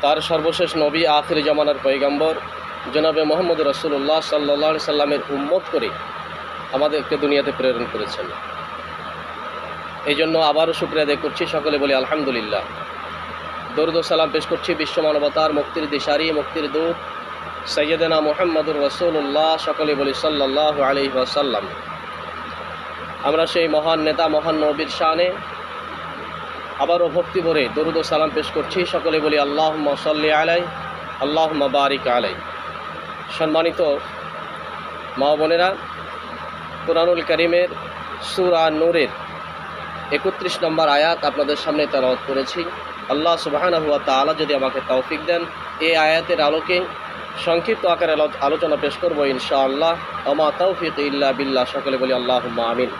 তার সর্বশেষ নবী আখির জামানার পয়গম্বর জনাবে মোহাম্মদ রাসূলুল্লাহ সাল্লাল্লাহু আলাইহি সাল্লামের উম্মত করে আমাদেরকে দুনিয়াতে প্রেরণ করেছেন। এই জন্য আবারও শুকরিয়া আদায় করছি, সকলে বলি আলহামদুলিল্লাহ। দরুদ ও সালাম পেশ করছি বিশ্ব মানবতার মুক্তির দিশারি, মুক্তির দূত সাইয়্যিদানা মুহাম্মদুর রাসূলুল্লাহ, সকলে বলি সাল্লাল্লাহু আলাইহি ওয়াসাল্লাম। আমরা সেই মহান নেতা মহান নবীর শানে আবারও ভক্তি ভরে দরুদ ও সালাম পেশ করছি, সকলে বলি আল্লাহুম্মা সাল্লি আলাইহি আল্লাহুম্মা বারিক আলাইহি। সম্মানিত মা বোনেরা, কুরআনুল কারীমের সূরা নূরের 31 নম্বর আয়াত আপনাদের সামনে তেলাওয়াত করেছি। আল্লাহ সুবহানাহু ওয়া তাআলা যদি আমাকে তৌফিক দেন, এই আয়াতের আলোকে সংক্ষিপ্ত আকারে আলোচনা পেশ করব ইনশাআল্লাহ। ওমা তাওফিক ইল্লা বিল্লাহ, সকলে বলি আল্লাহুম্মা আমিন।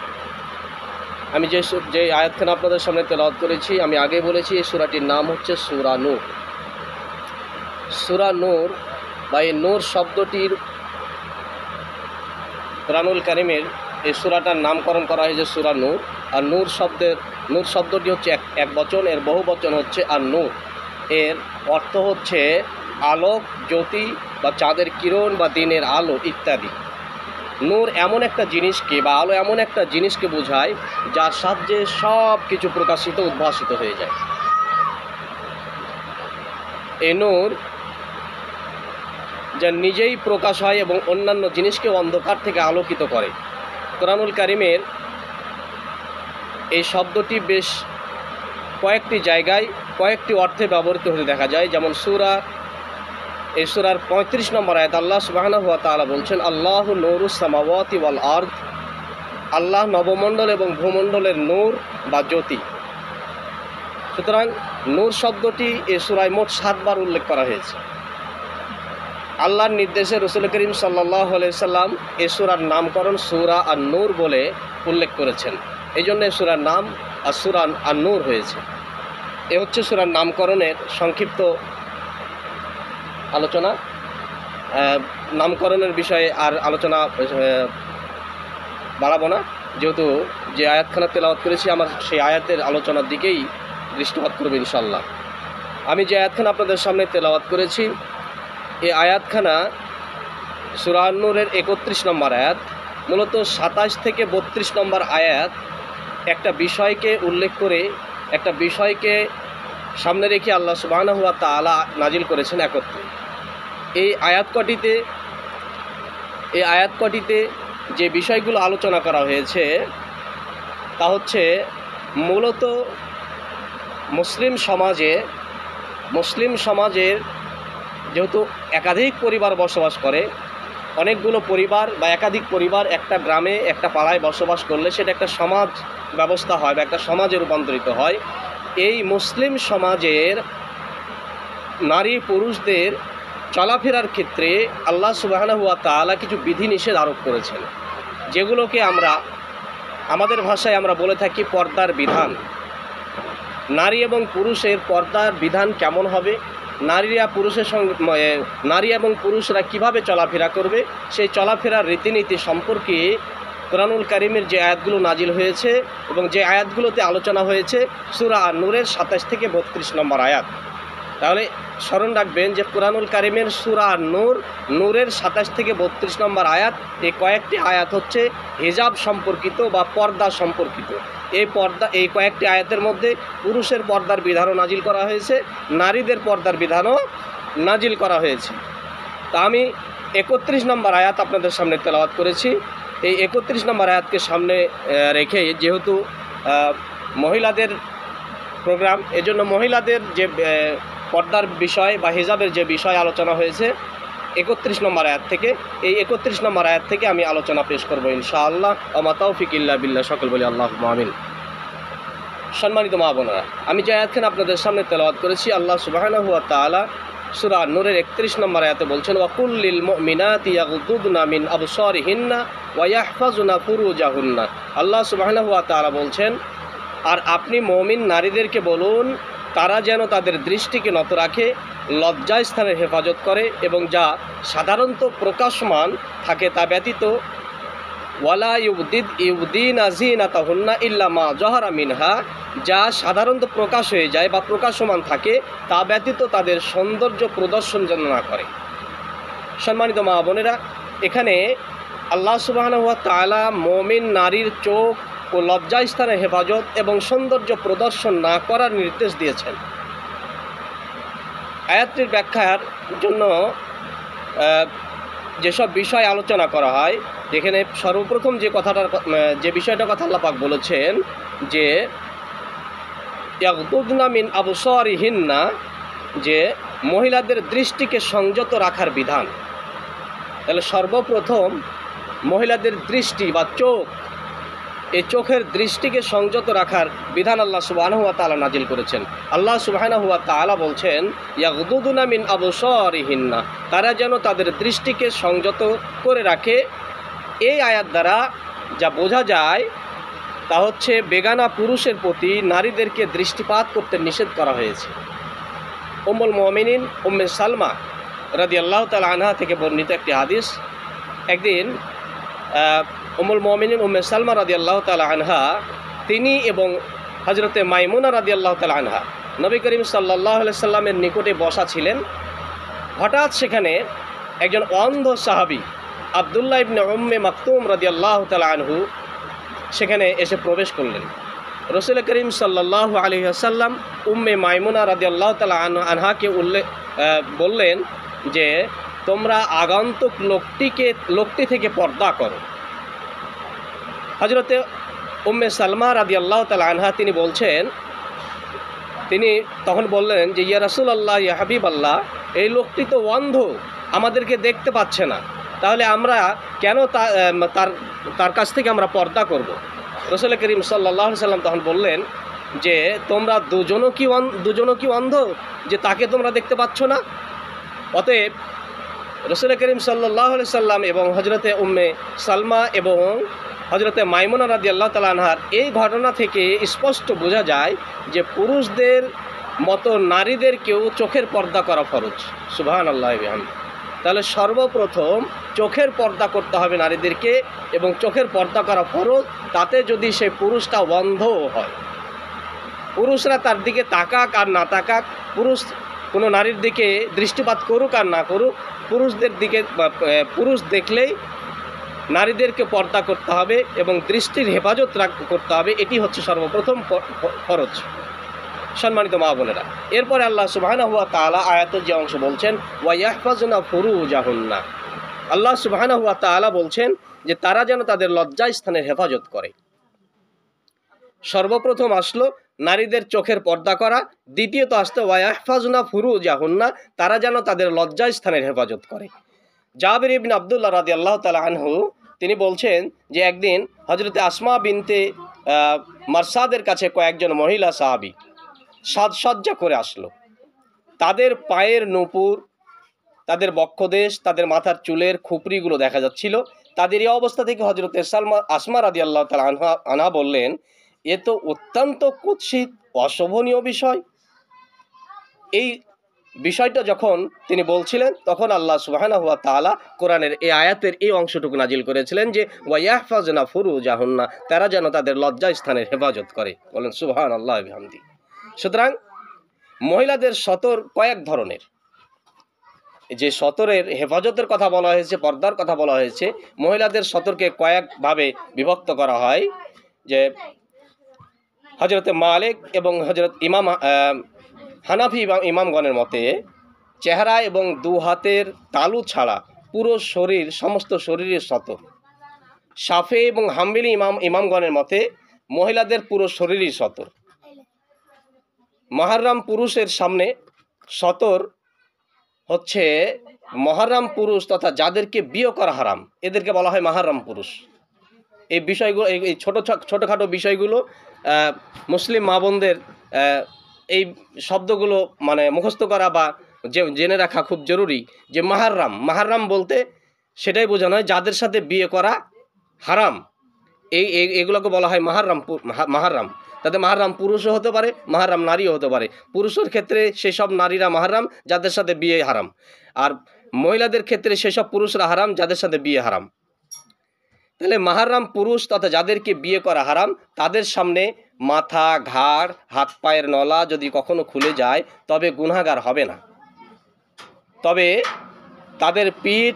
আমি যে আয়াতখানা আপনাদের সামনে তেলাওয়াত করেছি, আমি আগে বলেছি এই সূরাটির নাম হচ্ছে সূরা নূর। সূরা নূর বা এই নূর শব্দটির কুরআনুল কারীমের এই সূরাটার নামকরণ করা হয়েছে সূরা নূর। আর নূর শব্দটি হচ্ছে এক বচন, এর বহু বচন হচ্ছে আর নূর। এর অর্থ হচ্ছে আলোক, জ্যোতি বা চাঁদের কিরণ বা দিনের আলো ইত্যাদি। নূর এমন একটা জিনিসকে বা আলো এমন একটা জিনিসকে বোঝায় যার সাহায্যে সব কিছু প্রকাশিত উদ্ভাসিত হয়ে যায়। এই নূর যা নিজেই প্রকাশ হয় এবং অন্যান্য জিনিসকে অন্ধকার থেকে আলোকিত করে। কুরআনুল কারীমের এই শব্দটি বেশ কয়েকটি জায়গায় কয়েকটি অর্থে ব্যবহৃত হতে দেখা যায়। যেমন এই সূরার 35 নম্বর আয়াত আল্লাহ সুবহানাহু ওয়া তাআলা বলছেন, আল্লাহু নূরুস সামাওয়াতি ওয়াল আরদ, আল্লাহ নবমণ্ডল এবং ভূমণ্ডলের নূর বা জ্যোতি। সুতরাং নূর শব্দটি এই সূরায় মোট 7 বার উল্লেখ করা হয়েছে। আল্লাহর নির্দেশে রাসূল করিম সাল্লাল্লাহু আলাইহি সাল্লাম এই সূরার নামকরণ সূরা আন-নূর বলে উল্লেখ করেছেন। এই জন্য এই সূরার নাম সূরা আন-নূর হয়েছে। এ হচ্ছে সূরার নামকরণের সংক্ষিপ্ত আলোচনা। নামকরণের বিষয়ে আর আলোচনা বাড়াবো না, যেহেতু যে আয়াতখানা তেলাওয়াত করেছি আমার সেই আয়াতের আলোচনার দিকেই দৃষ্টিপাত করবে ইনশাআল্লাহ। আমি যে আয়াতখানা আপনাদের সামনে তেলাওয়াত করেছি, এই আয়াতখানা সূরা আন-নূরের 31 নম্বর আয়াত। মূলত 27 থেকে 32 নম্বর আয়াত একটা বিষয়কে উল্লেখ করে, একটা বিষয়কে সামনে রেখে আল্লাহ সুবহানাহু ওয়া তাআলা নাজিল করেছেন একত্রে। এই আয়াত কটিতে যে বিষয়গুলো আলোচনা করা হয়েছে তা হচ্ছে মূলত মুসলিম সমাজের যেহেতু একাধিক পরিবার বসবাস করে, অনেকগুলো পরিবার বা একাধিক পরিবার একটা গ্রামে একটা পাড়ায় বসবাস করলে সেটা একটা সমাজ ব্যবস্থা হয় বা একটা সমাজে রূপান্তরিত হয়। এই মুসলিম সমাজের নারী পুরুষদের চলাফেরার ক্ষেত্রে আল্লাহ সুবহানাহু ওয়া তাআলা কিছু বিধিনিষেধ আরোপ করেছেন, যেগুলোকে আমাদের ভাষায় আমরা বলে থাকি পর্দার বিধান। নারী এবং পুরুষের পর্দার বিধান কেমন হবে, নারী এবং পুরুষরা কিভাবে চলাফেরা করবে, সেই চলাফেরার রীতিনীতি সম্পর্কে কুরআনুল কারীমের যে আয়াতগুলো নাজিল হয়েছে এবং যে আয়াতগুলোতে আলোচনা হয়েছে সূরা আন-নূরের 27 থেকে 32 নম্বর আয়াত। তাহলে স্মরণ রাখবেন যে কুরআনুল কারীমের সূরা আন-নূর নূরের 27 থেকে 32 নম্বর আয়াত, এই কয়েকটি আয়াত হচ্ছে হিজাব সম্পর্কিত বা পর্দা সম্পর্কিত। এই কয়েকটি আয়াতের মধ্যে পুরুষের পর্দার বিধানও নাজিল করা হয়েছে, নারীদের পর্দার বিধানও নাজিল করা হয়েছে। তা আমি 31 নম্বর আয়াত আপনাদের সামনে তেলাওয়াত করেছি। এই 31 নম্বর আয়াতকে সামনে রেখে, যেহেতু মহিলাদের প্রোগ্রাম, এজন্য মহিলাদের যে পর্দার বিষয় বা হিজাবের যে বিষয় আলোচনা হয়েছে 31 নম্বর আয়াত থেকে, এই 31 নম্বর আয়াত থেকে আমি আলোচনা পেশ করব ইনশাআল্লাহ। ওমা তাওফিক ইল্লা বিল্লাহ, সকল বলি আল্লাহুম্মা আমিন। সম্মানিত মা বোনেরা, আমি যে আয়াতখানা আপনাদের সামনে তেলাওয়াত করেছি, আল্লাহ সুবহানাহু ওয়া তাআলা সূরা নূরের 31 নম্বর আয়াতে বলছেন, ওয়া কুল লিল মুমিনাতি ইয়াগুদুদনা মিন আবসারিহিন্না ওয়া ইয়াহফাজুনা ফুরুজাহুন্না। আল্লাহ সুবহানাহু ওয়া তাআলা বলছেন, আর আপনি মুমিন নারীদেরকে বলুন তারা যেন তাদের দৃষ্টিকে নত রাখে, লজ্জাস্থানের হেফাজত করে এবং যা সাধারণত প্রকাশমান থাকে তা ব্যতীত ওয়ালা ইউদিনা যিনাতাহুন্না ইল্লা মা জহারা মিনহা, যা সাধারণত প্রকাশ হয়ে যায় বা প্রকাশমান থাকে তা ব্যতীত তাদের সৌন্দর্য প্রদর্শন যেন না করে। সম্মানিত মা বোনেরা, এখানে আল্লাহ সুবহানাহু ওয়া তাআলা মুমিন নারীর চোখ ও লজ্জাস্থানের হেফাজত এবং সৌন্দর্য প্রদর্শন না করার নির্দেশ দিয়েছেন। আয়াতটির ব্যাখ্যার জন্য যেসব বিষয় আলোচনা করা হয়, যেখানে সর্বপ্রথম যে বিষয়টার কথা আল্লাহ পাক বলেছেন যে ইয়াগদুদনা মিন আবসারিহিন্না, যে মহিলাদের দৃষ্টিকে সংযত রাখার বিধান। তাহলে সর্বপ্রথম মহিলাদের দৃষ্টি বা চোখ, এই চোখের দৃষ্টিকে সংযত রাখার বিধান আল্লাহ সুবহানাহু ওয়া তাআলা নাজিল করেছেন। আল্লাহ সুবহানাহু ওয়া তাআলা বলছেন ইয়াগদুদুনা মিন আবসারিহিন্না, তারা যেন তাদের দৃষ্টিকে সংযত করে রাখে। এই আয়াত দ্বারা যা বোঝা যায় তা হচ্ছে বেগানা পুরুষের প্রতি নারীদেরকে দৃষ্টিপাত করতে নিষেধ করা হয়েছে। উম্মুল মুমিনিন উম্মে সালমা রাদিয়াল্লাহু তাআলা আনহা থেকে বর্ণিত একটি হাদিস, একদিন উম্মুল মুমিনিন উম্মে সালমা রাদিয়াল্লাহু তাআলা আনহা, তিনি এবং হযরতে মাইমুনা রাদিয়াল্লাহু তাআলা আনহা নবী করিম সাল্লাল্লাহু আলাইহি সাল্লামের নিকটে বসা ছিলেন। হঠাৎ সেখানে একজন অন্ধ সাহাবী আব্দুল্লাহ ইবনে উম্মে মাকতুম রাদিয়াল্লাহু তাআলা আনহু সেখানে এসে প্রবেশ করলেন। রাসূল করিম সাল্লাল্লাহু আলাইহি ওয়াসাল্লাম উম্মে মাইমুনা রাদিয়াল্লাহু তাআলা আনহাকে বললেন যে তোমরা আগন্তুক লোকটি থেকে পর্দা করো। হযরতে উম্মে সালমা রাদিয়াল্লাহু তাআলা আনহা তিনি তখন বললেন যে ইয়া রাসূলুল্লাহ, ইয়া হাবিবাল্লাহ, এই লোকটি তো অন্ধ, আমাদেরকে দেখতে পাচ্ছে না, তাহলে আমরা কেন তার কাছ থেকে আমরা পর্দা করব? রাসূল করিম সাল্লাল্লাহু আলাইহি সাল্লাম তখন বললেন যে তোমরা দুজনও কি অন্ধ যে তাকে তোমরা দেখতে পাচ্ছ না? অতএব রাসূল করিম সাল্লাল্লাহু আলাইহি সাল্লাম এবং হযরতে উম্মে সালমা এবং হযরতে মাইমুনা রাদিয়াল্লাহু তাআলা আনহার এই ঘটনা থেকে স্পষ্ট বোঝা যায় যে পুরুষদের মতো নারীদেরকেও চোখের পর্দা করা ফরজ। সুবহানাল্লাহি ওয়া বিহামদিহি। তাহলে সর্বপ্রথম চোখের পর্দা করতে হবে নারীদেরকে, এবং চোখের পর্দা করা ফরজ, তাতে যদি সেই পুরুষটা অন্ধও হয়। পুরুষরা তার দিকে তাকাক আর না তাকাক, পুরুষ কোনো নারীর দিকে দৃষ্টিপাত করুক আর না করুক, পুরুষ দেখলেই নারীদেরকে পর্দা করতে হবে এবং দৃষ্টির হেফাজত করতে হবে। এটি হচ্ছে সর্বপ্রথম ফরজ। সম্মানিত মা বোনেরা, এরপরে আল্লাহ সুবহানাহু ওয়া তাআলা আয়াতের যে অংশ বলছেন ওয়া ইয়াহফাজনা ফুরুজাহুন্না, আল্লাহ সুবহানাহু ওয়া তাআলা বলছেন যে তারা যেন তাদের লজ্জাস্থানের হেফাজত করে। সর্বপ্রথম আসলো নারীদের চোখের পর্দা করা, দ্বিতীয়ত আসতো ওয়া ইয়াহফাজনা ফুরুজাহুন্না, তারা যেন তাদের লজ্জাস্থানের হেফাজত করে। জাবির ইবনে আব্দুল্লাহ রাদিয়াল্লাহু তাআলা আনহু তিনি বলছেন যে একদিন হযরতে আসমা বিনতে মারসাদের কাছে কয়েকজন মহিলা সাহাবী সাজসজ্জা করে আসলো। তাদের পায়ের নূপুর, তাদের বক্ষদেশ, তাদের মাথার চুলের খুপরিগুলো দেখা যাচ্ছিল। তাদের এই অবস্থা থেকে হযরতে আসমা রাদিয়াল্লাহু তাআলা আনহা বললেন, এ তো অত্যন্ত কুৎসিত অশোভনীয় বিষয়। এই বিষয়টা যখন তিনি বলছিলেন তখন আল্লাহ সুবহানাহু ওয়া তাআলা কোরআনের এই আয়াতের এই অংশটুকু নাজিল করেছিলেন যে ওয়া ইয়াহফাজনা ফুরুজাহুন্না, তারা যেন তাদের লজ্জাস্থানের হেফাজত করে। বলেন সুবহানাল্লাহি ওয়া বিহামদিহি। সুতরাং মহিলাদের সতর কয়েক ধরনের। যে সতরের হেফাজতের কথা বলা হয়েছে, পর্দার কথা বলা হয়েছে, মহিলাদের সতরকে কয়েকভাবে বিভক্ত করা হয়। যে হযরতে মালিক এবং হযরত হানাফি ইমামগণের মতে চেহারা এবং দু হাতের তালু ছাড়া পুরো শরীর, সমস্ত শরীরের সতর। শাফি এবং হাম্বলি ইমামগণের মতে মহিলাদের পুরো শরীরই সতর। মুহররম পুরুষের সামনে সতর হচ্ছে মুহররম পুরুষ তথা যাদেরকে বিয়ে করা হারাম, এদেরকে বলা হয় মুহররম পুরুষ। এই বিষয়গুলো, এই ছোটোখাটো বিষয়গুলো মুসলিম মা বোনদের এই শব্দগুলো মানে মুখস্থ করা বা জেনে রাখা খুব জরুরি। যে মুহররম বলতে সেটাই বোঝানো হয় যাদের সাথে বিয়ে করা হারাম, এগুলোকে বলা হয় মুহররম। তাতে মুহররম পুরুষও হতে পারে, মুহররম নারীও হতে পারে। পুরুষের ক্ষেত্রে সেসব নারীরা মুহররম যাদের সাথে বিয়ে হারাম, আর মহিলাদের ক্ষেত্রে সেসব পুরুষরা হারাম যাদের সাথে বিয়ে হারাম। তাহলে মাহরাম পুরুষ তথা যাদেরকে বিয়ে করা হারাম তাদের সামনে মাথা, ঘাড়, হাত পায়ের নলা যদি কখনো খুলে যায় তবে গুনাহগার হবে না। তবে তাদের পিঠ,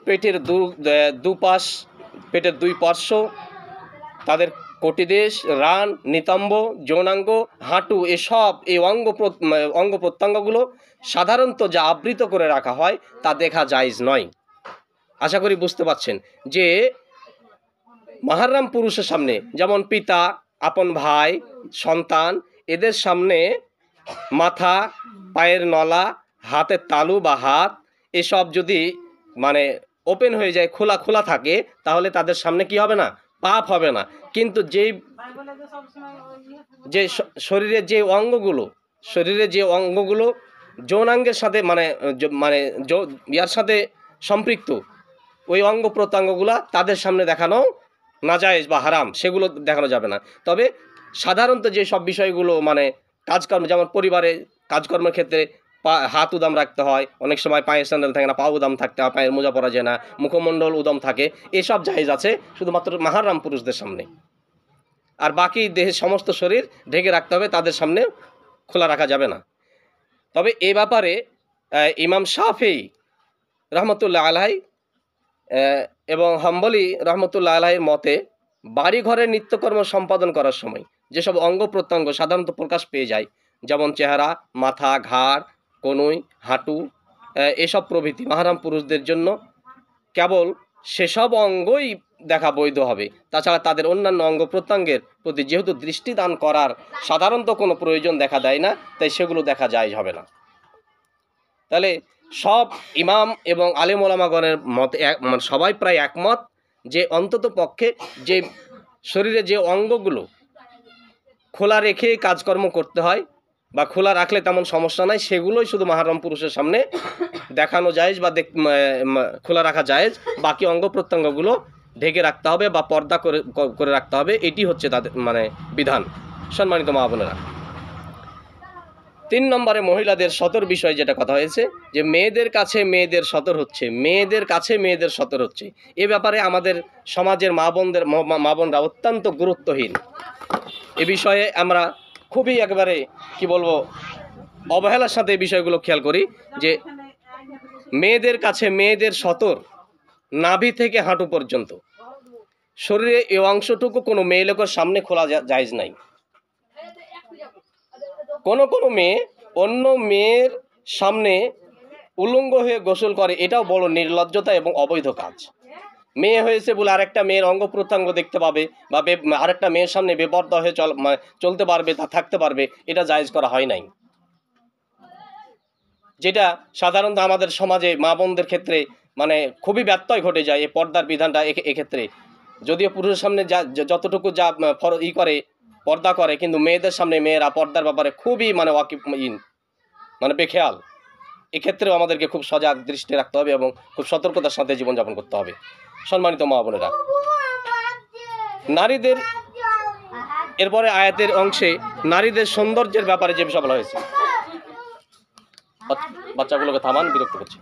পেটের দুপাশ, পেটের দুই পার্শ্ব, তাদের কটিদেশ, রান, নিতম্ব, যৌনাঙ্গ, হাঁটু, এই অঙ্গ প্রত্যঙ্গগুলো সাধারণত যা আবৃত করে রাখা হয় তা দেখা জায়েজ নয়। আশা করি বুঝতে পারছেন যে মাহরাম পুরুষের সামনে, যেমন পিতা, আপন ভাই, সন্তান, এদের সামনে মাথা, পায়ের নলা, হাতের তালু বা হাত এসব যদি মানে ওপেন হয়ে যায়, খোলা খোলা থাকে, তাহলে তাদের সামনে কি হবে না? পাপ হবে না। কিন্তু যে শরীরের যে অঙ্গগুলো যৌনাঙ্গের সাথে ইয়ার সাথে সম্পৃক্ত, ওই অঙ্গ প্রত্যঙ্গগুলা তাদের সামনে দেখানো নাজায়েজ বা হারাম, সেগুলো দেখানো যাবে না। তবে সাধারণত যে সব বিষয়গুলো কাজকর্ম, যেমন পরিবারে কাজকর্মের ক্ষেত্রে হাত উদাম রাখতে হয়, অনেক সময় পায়ের স্যান্ডেল থাকে না, পা উদাম থাকতে হয়, পায়ের মোজা পরা যায় না, মুখমণ্ডল উদাম থাকে, এসব জায়েজ আছে শুধুমাত্র মাহরাম পুরুষদের সামনে। আর বাকি দেহের সমস্ত শরীর ঢেকে রাখতে হবে, তাদের সামনে খোলা রাখা যাবে না। তবে এ ব্যাপারে ইমাম শাফেঈ রহমতুল্লাহ আলাইহি এবং হাম্বলি রহমতুল্লাহ আলাইহির মতে বাড়ি ঘরের নিত্যকর্ম সম্পাদন করার সময় যেসব অঙ্গ প্রত্যঙ্গ সাধারণত প্রকাশ পেয়ে যায়, যেমন চেহারা, মাথা, ঘাড়, কনুই, হাঁটু, এসব প্রভৃতি মাহরাম পুরুষদের জন্য কেবল সেসব অঙ্গই দেখা বৈধ হবে। তাছাড়া তাদের অন্যান্য অঙ্গ প্রত্যঙ্গের প্রতি যেহেতু দৃষ্টিদান করার সাধারণত কোনো প্রয়োজন দেখা দেয় না, তাই সেগুলো দেখা জায়েজ হবে না। তাহলে সব ইমাম এবং আলেম ওলামাগণের মতে সবাই প্রায় একমত যে অন্তত পক্ষে যে শরীরে যে অঙ্গগুলো খোলা রেখে কাজকর্ম করতে হয় বা খোলা রাখলে তেমন সমস্যা নাই, সেগুলোই শুধু মাহরাম পুরুষের সামনে দেখানো জায়েজ বা খোলা রাখা জায়েজ। বাকি অঙ্গ প্রত্যঙ্গগুলো ঢেকে রাখতে হবে বা পর্দা করে রাখতে হবে, এটি হচ্ছে তাদের বিধান। সম্মানিত মা বোনেরা, 3 নম্বরে মহিলাদের সতর বিষয় যেটা কথা হয়েছে, যে মেয়েদের কাছে মেয়েদের সতর হচ্ছে, এ ব্যাপারে আমাদের সমাজের মা বোনরা অত্যন্ত গুরুত্বহীন। এ বিষয়ে আমরা খুবই একেবারে কি বলবো অবহেলার সাথে এই বিষয়গুলো খেয়াল করি, যে মেয়েদের কাছে মেয়েদের সতর নাভি থেকে হাঁটু পর্যন্ত, শরীরে এই অংশটুকু কোনো মেয়ে লোকের সামনে খোলা জায়েজ নাই। কোনো মেয়ে অন্য মেয়ের সামনে উলঙ্গ হয়ে গোসল করে, এটাও বড় নির্লজ্জতা এবং অবৈধ কাজ। মেয়ে হয়েছে বলে আরেকটা মেয়ের অঙ্গ প্রত্যঙ্গ দেখতে পাবে বা আরেকটা মেয়ের সামনে বেপরদা হয়ে চলতে পারবে, তা থাকতে পারবে, এটা জায়েজ করা হয় নাই। যেটা সাধারণত আমাদের সমাজে মা বোনদের ক্ষেত্রে খুবই ব্যত্যয় ঘটে যায় এই পর্দার বিধানটা। এক্ষেত্রে যদিও পুরুষের সামনে যতটুকু করে পর্দা করে, কিন্তু মেয়েদের সামনে মেয়েরা পর্দার ব্যাপারে খুবই বেখেয়াল। এক্ষেত্রেও আমাদেরকে খুব সজাগ দৃষ্টি রাখতে হবে এবং খুব সতর্কতার সাথে জীবনযাপন করতে হবে। সম্মানিত মা বোনেরা, নারীদের এরপরে আয়াতের অংশে নারীদের সৌন্দর্যের ব্যাপারে যে বিষয় বলা হয়েছে, বাচ্চাগুলোকে থামান, বিরক্ত করছে,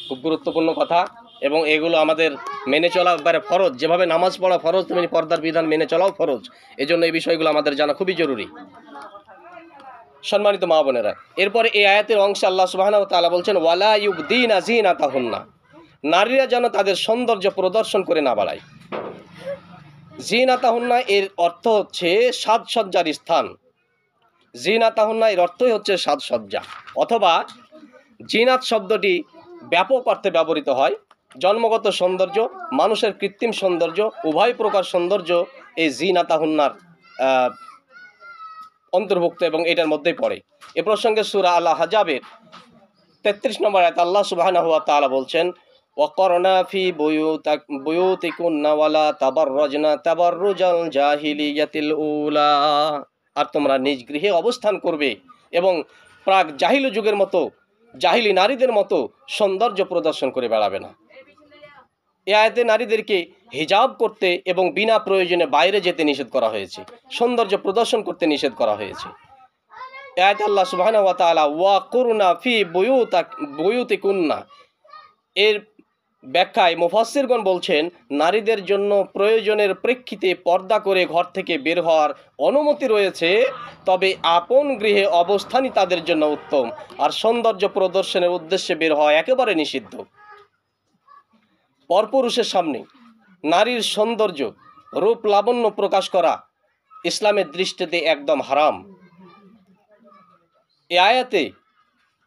খুব গুরুত্বপূর্ণ কথা এবং এগুলো আমাদের মেনে চলা ব্যাপারে ফরজ। যেভাবে নামাজ পড়া ফরজ, তেমনি পর্দার বিধান মেনে চলাও ফরজ। এজন্য এই বিষয়গুলো আমাদের জানা খুবই জরুরি। সম্মানিত মা বোনেরা, এরপরে এই আয়াতের অংশে আল্লাহ সুবহানাহু ওয়া তাআলা বলছেন, ওয়ালা ইউবদিনা যিনাতাহুন্না, নারীরা যেন তাদের সৌন্দর্য প্রদর্শন করে না বাড়ায়। যিনাতাহুন্না এর অর্থ হচ্ছে সাজসজ্জার স্থান। যিনাতাহুন্না এর অর্থই হচ্ছে সাজসজ্জা, অথবা জিনাত শব্দটি ব্যাপক অর্থে ব্যবহৃত হয়। জন্মগত সৌন্দর্য, মানুষের কৃত্রিম সৌন্দর্য, উভয় প্রকার সৌন্দর্য এই যিনাতাহুন্নার অন্তর্ভুক্ত এবং এটার মধ্যেই পড়ে। এ প্রসঙ্গে সূরা আল আহজাবের 33 নম্বর আয়াতে আল্লাহ সুবহানাহু ওয়া তাআলা বলছেন, ওয়াকরনা ফি বুয়ুতিকুন্না ওয়ালা তাবাররাজনা তাবাররুজাল জাহিলিয়াতিল উলা, আর তোমরা নিজ গৃহে অবস্থান করবে এবং প্রাক জাহিলি যুগের মতো, জাহিলি নারীদের মতো সৌন্দর্য প্রদর্শন করে বেড়াবে না। এ আয়াতে নারীদেরকে হিজাব করতে এবং বিনা প্রয়োজনে বাইরে যেতে নিষেধ করা হয়েছে, সৌন্দর্য প্রদর্শন করতে নিষেধ করা হয়েছে। এ আয়াতে আল্লাহ সুবহানাহু ওয়া তাআলা ওয়াকুরনা ফি বুয়ুতিকুন্না এর ব্যাখ্যায় মুফাসসিরগণ বলছেন, নারীদের জন্য প্রয়োজনের প্রেক্ষিতে পর্দা করে ঘর থেকে বের হওয়ার অনুমতি রয়েছে, তবে আপন গৃহে অবস্থানই তাদের জন্য উত্তম, আর সৌন্দর্য প্রদর্শনের উদ্দেশ্যে বের হওয়া একেবারে নিষিদ্ধ। পরপুরুষের সামনে নারীর সৌন্দর্য, রূপ লাবণ্য প্রকাশ করা ইসলামের দৃষ্টিতে একদম হারাম। এ আয়াতে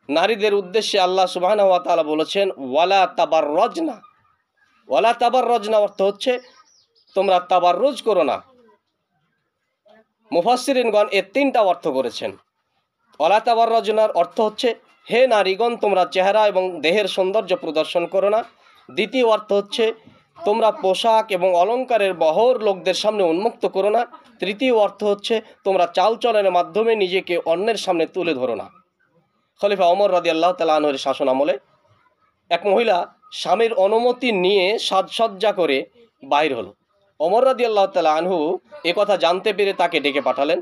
নারীদের উদ্দেশ্যে আল্লাহ সুবহানাহু ওয়া তাআলা বলেছেন, ওয়ালা তাবাররজনা। ওয়ালা তাবাররজনা অর্থ হচ্ছে তোমরা তাবাররুজ করো না। মুফাসসিরিনগণ এর তিনটা অর্থ করেছেন। ওয়ালা তাবাররজনার অর্থ হচ্ছে, হে নারীগণ, তোমরা চেহারা এবং দেহের সৌন্দর্য প্রদর্শন করো না। দ্বিতীয় অর্থ হচ্ছে, তোমরা পোশাক এবং অলংকারের বহর লোকদের সামনে উন্মুক্ত করো না। তৃতীয় অর্থ হচ্ছে, তোমরা চালচলনের মাধ্যমে নিজেকে অন্যের সামনে তুলে ধরো না। খলিফা ওমর রাদিয়াল্লাহু তাআলা আনহুর শাসন আমলে এক মহিলা স্বামীর অনুমতি নিয়ে সাজসজ্জা করে বাইর হলো। ওমর রাদিয়াল্লাহু তাআলা আনহু এ কথা জানতে পেরে তাকে ডেকে পাঠালেন,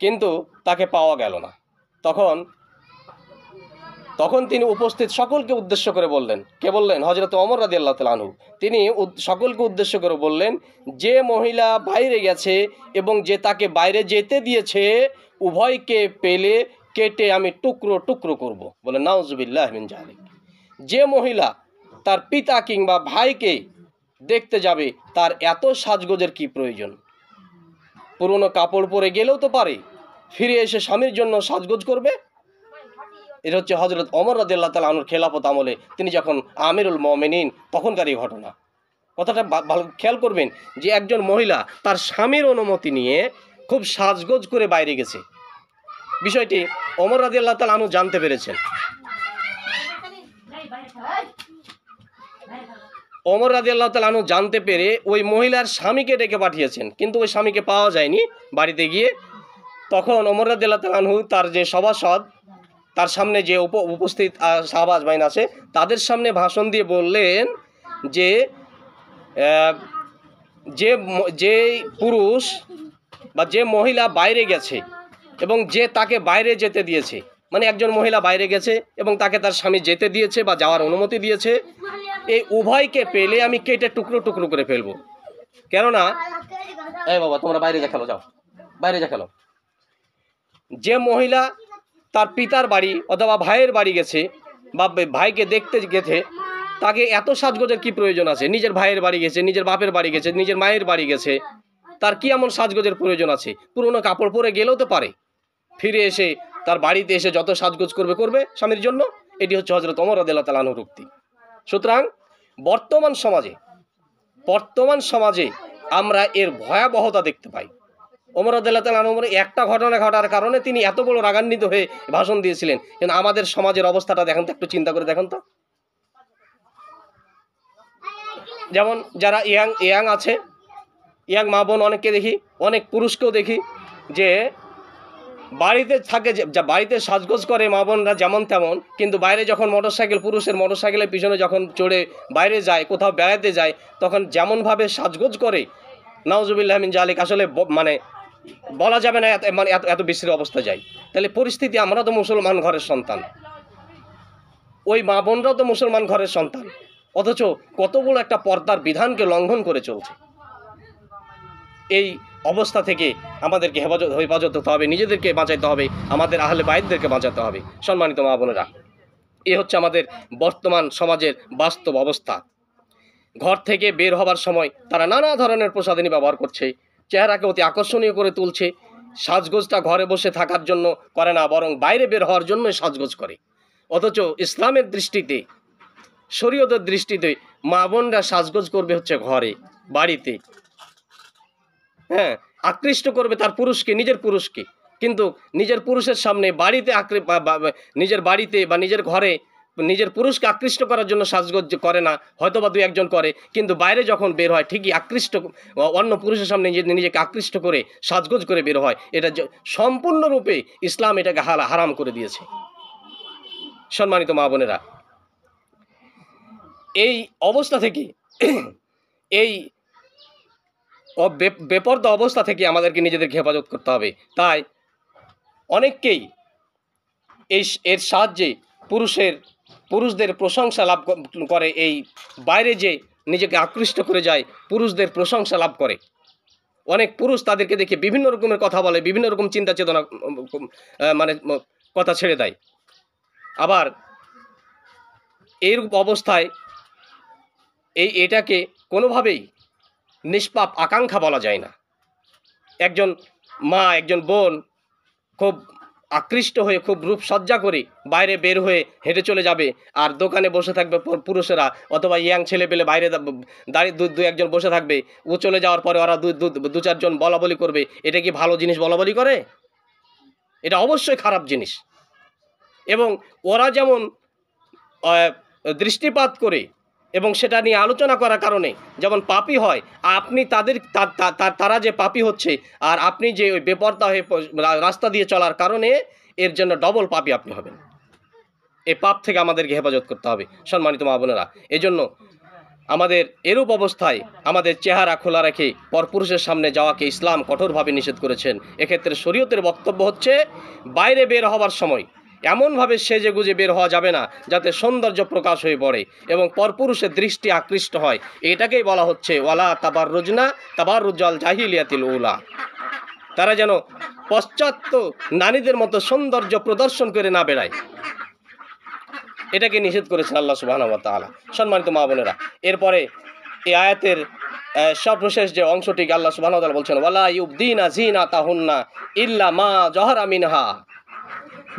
কিন্তু তাকে পাওয়া গেল না। তখন তিনি উপস্থিত সকলকে উদ্দেশ্য করে বললেন। কে বললেন? হযরত ওমর রাদিয়াল্লাহু তাআলা আনহু। তিনি সকলকে উদ্দেশ্য করে বললেন, যে মহিলা বাইরে গেছে এবং যে তাকে বাইরে যেতে দিয়েছে, উভয়কে পেলে কেটে আমি টুকরো টুকরো করব। বলে নাউজুবিল্লাহ মিন যালিক। যে মহিলা তার পিতা কিংবা ভাইকে দেখতে যাবে, তার এত সাজগোজের কি প্রয়োজন? পুরনো কাপড় পরে গেলেও তো পারে, ফিরে এসে স্বামীর জন্য সাজগোজ করবে। এটা হচ্ছে হযরত ওমর রাদিয়াল্লাহু তাআলা আনহুর খেলাফত আমলে তিনি যখন আমিরুল মুমিনিন, তখনকার এই ঘটনা। কথাটা ভালো খেয়াল করবেন যে একজন মহিলা তার স্বামীর অনুমতি নিয়ে খুব সাজগোজ করে বাইরে গেছে। বিষয়টি ওমর রাদিয়াল্লাহু তাআলা আনহু জানতে পেরেছেন। ওমর রাদিয়াল্লাহু তাআলা আনহু জানতে পেরে ওই মহিলার স্বামীকে ডেকে পাঠিয়েছেন, কিন্তু ওই স্বামীকে পাওয়া যায়নি বাড়িতে গিয়ে। তখন ওমর রাদিয়াল্লাহু তাআলা আনহু তার যে সভাসদ, তার সামনে যে উপস্থিত সাহাবা আজমাইন আছে, তাদের সামনে ভাষণ দিয়ে বললেন যে যে পুরুষ বা যে মহিলা বাইরে গেছে এবং যে তাকে বাইরে যেতে দিয়েছে, মানে একজন মহিলা বাইরে গেছে এবং তাকে তার স্বামী যেতে দিয়েছে বা যাওয়ার অনুমতি দিয়েছে, এই উভয়কে পেলে আমি কেটে টুকরো টুকরো করে ফেলবো। কেননা এই বাবা তোমরা বাইরে যা খেলো, যাও বাইরে যা খেলো। যে মহিলা তার পিতার বাড়ি অথবা ভাইয়ের বাড়ি গেছে বা ভাইকে দেখতে গেছে, তাকে এত সাজগোজের কি প্রয়োজন আছে? নিজের ভাইয়ের বাড়ি গেছে, নিজের বাপের বাড়ি গেছে, নিজের মায়ের বাড়ি গেছে, তার কি এমন সাজগোজের প্রয়োজন আছে? পুরনো কাপড় পরে গেলেও তো পারে, ফিরে এসে তার বাড়িতে এসে যত সাজগোজ করবে স্বামীর জন্য। এটি হচ্ছে হযরত ওমর রাদিয়াল্লাহু তাআলা আনহুর উক্তি। সুতরাং বর্তমান সমাজে আমরা এর ভয়াবহতা দেখতে পাই। ওমর রাদিয়াল্লাহু তাআলা আনহুর একটা ঘটনা ঘটার কারণে তিনি এত বড় রাগান্বিত হয়ে ভাষণ দিয়েছিলেন। কিন্তু আমাদের সমাজের অবস্থাটা দেখেন তো, একটু চিন্তা করে দেখেন তো। যেমন যারা ইয়াং আছে, ইয়াং মা বোন অনেককে দেখি, অনেক পুরুষকেও দেখি যে বাড়িতে থাকে, বাড়িতে সাজগোজ করে মা বোনরা যেমন তেমন, কিন্তু বাইরে যখন পুরুষের মোটরসাইকেলের পিছনে যখন চড়ে বাইরে যায়, কোথাও বেড়াতে যায়, তখন যেমনভাবে সাজগোজ করে, নাউজুবিল্লাহ মিন যালিক, আসলে মানে বলা যাবে না, মানে এত বিশ্রী অবস্থা যায়। তাহলে পরিস্থিতি, আমরা তো মুসলমান ঘরের সন্তান, ওই মা বোনরাও তো মুসলমান ঘরের সন্তান, অথচ কত বড় একটা পর্দার বিধানকে লঙ্ঘন করে চলছে। এই অবস্থা থেকে আমাদেরকে হেফাজত হতে হবে, নিজেদেরকে বাঁচাতে হবে, আমাদের আহলে বাইতদেরকে বাঁচাতে হবে। সম্মানিত মা বোনেরা, এ হচ্ছে আমাদের বর্তমান সমাজের বাস্তব অবস্থা। ঘর থেকে বের হবার সময় তারা নানা ধরনের প্রসাধনী ব্যবহার করছে, চেহারাকে অতি আকর্ষণীয় করে তুলছে। সাজগোজটা ঘরে বসে থাকার জন্য করে না, বরং বাইরে বের হওয়ার জন্যই সাজগোজ করে। অথচ ইসলামের দৃষ্টিতে, শরীয়তের দৃষ্টিতে মা বোনরা সাজগোজ করবে হচ্ছে ঘরে, বাড়িতে। হ্যাঁ, আকৃষ্ট করবে তার পুরুষকে, নিজের পুরুষকে, কিন্তু নিজের পুরুষের সামনে নিজের বাড়িতে বা নিজের ঘরে নিজের পুরুষকে আকৃষ্ট করার জন্য সাজগোজ করে না, হয়তো বা 2-1 করে, কিন্তু বাইরে যখন বের হয় ঠিকই অন্য পুরুষের সামনে নিজেকে আকৃষ্ট করে সাজগোজ করে বের হয়। এটা সম্পূর্ণরূপে ইসলাম এটাকে হারাম করে দিয়েছে। সম্মানিত মা বোনেরা, এই অবস্থা থেকে, এই বেপরদা অবস্থা থেকে আমাদেরকে নিজেদেরকে হেফাজত করতে হবে। তাই অনেককেই এর সাহায্যে পুরুষের পুরুষদের প্রশংসা লাভ করে, এই বাইরে যে নিজেকে আকৃষ্ট করে যায়, পুরুষদের প্রশংসা লাভ করে। অনেক পুরুষ তাদেরকে দেখে বিভিন্ন রকমের কথা বলে, বিভিন্ন রকম চিন্তা চেতনা মানে কথা ছেড়ে দেয়। আবার এইরূপ অবস্থায় এটাকে কোনোভাবেই নিষ্পাপ আকাঙ্ক্ষা বলা যায় না। একজন মা, একজন বোন খুব আকৃষ্ট হয়ে, খুব রূপসজ্জা করে বাইরে বের হয়ে হেঁটে চলে যাবে, আর দোকানে বসে থাকবে পুরুষেরা, অথবা ইয়াং ছেলে পেলে বাইরে দাঁড়িয়ে দু একজন বসে থাকবে, ও চলে যাওয়ার পরে ওরা দু চারজন বলা বলি করবে। এটা কি ভালো জিনিস বলা বলি করে? এটা অবশ্যই খারাপ জিনিস। এবং ওরা যেমন দৃষ্টিপাত করে এবং সেটা নিয়ে আলোচনা করার কারণে যেমন পাপী হয়, আপনি তারা যে পাপী হচ্ছে, আর আপনি যে ওই বেপরদা হয়ে রাস্তা দিয়ে চলার কারণে এর জন্য ডবল পাপী আপনি হবেন। এই পাপ থেকে আমাদেরকে হেফাজত করতে হবে সম্মানিত মা বোনেরা। এজন্য আমাদের এরূপ অবস্থায় আমাদের চেহারা খোলা রেখে পরপুরুষের সামনে যাওয়াকে ইসলাম কঠোরভাবে নিষেধ করেছেন। এক্ষেত্রে শরীয়তের বক্তব্য হচ্ছে, বাইরে বের হওয়ার সময় এমনভাবে সেজে গুজে বের হওয়া যাবে না যাতে সৌন্দর্য প্রকাশ হয়ে পড়ে এবং পরপুরুষের দৃষ্টি আকৃষ্ট হয়। এটাকেই বলা হচ্ছে ওয়ালা তাবাররুজনা তাবাররুজাল জাহিলিয়াতিল উলা। তারা যেন পশ্চাত্য নারীদের মতো সৌন্দর্য প্রদর্শন করে না বেড়ায়, এটাকে নিষেধ করেছেন আল্লাহ সুবহানাহু ওয়া তাআলা। সম্মানিত মা বোনেরা, এরপরে এই আয়াতের সর্বশেষ যে অংশটি আল্লাহ সুবহানাহু ওয়া তাআলা বলছেন, ওয়ালা ইউবদিনা যিনাতাহুন্না ইল্লা মা যাহারা মিনহা,